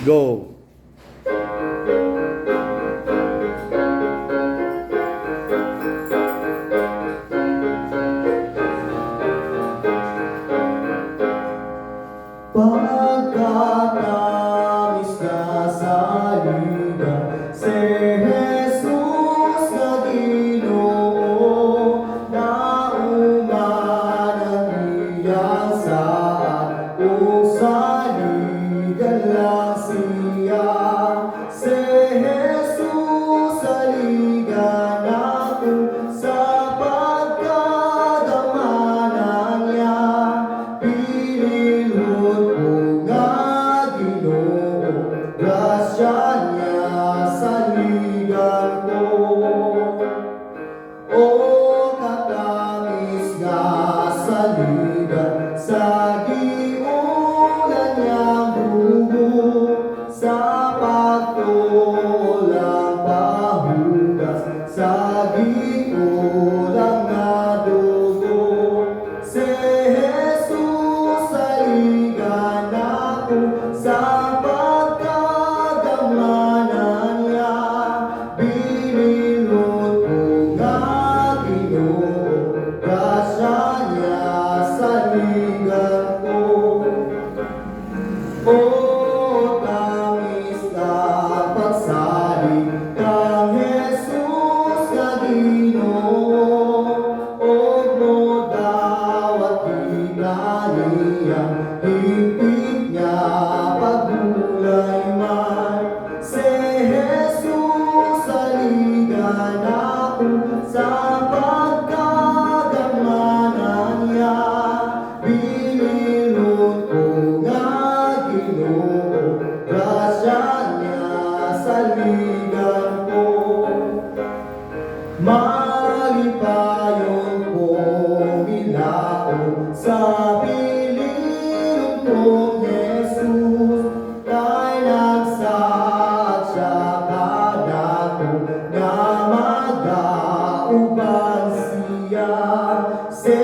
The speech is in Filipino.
Go! Pagkatamis na sa liga, si Jesus na Ginoo, na umananiya sa o sa liga lang siya. Si Jesus sa liga nato sa pagkadamanan niya. Pinilhon ko nga Ginoo, grasya niya sa ligan ko. O katamis nga sa ligan, sa giulan niyang buhok, sa pagtulang pahugas, sa giulang nga dugo. Si Jesus sa ligan ako, sa pagkadamanan niya. Binilhon ko nga Ginoo, grasya niya sa ligan ko. O tamis na pagsalig kang Jesus nga Ginoo, og mo dawat kinaniyang higpit niya pagulay man. Si Jesus sa ligan ako, sa pagkadamanan niya. Binilhon ko nga Ginoo, grasya niya sa ligan ko. Malipayon ko milao sa bilin kong Jesus, kay nagsaad siya kanako nga magauban siya. Si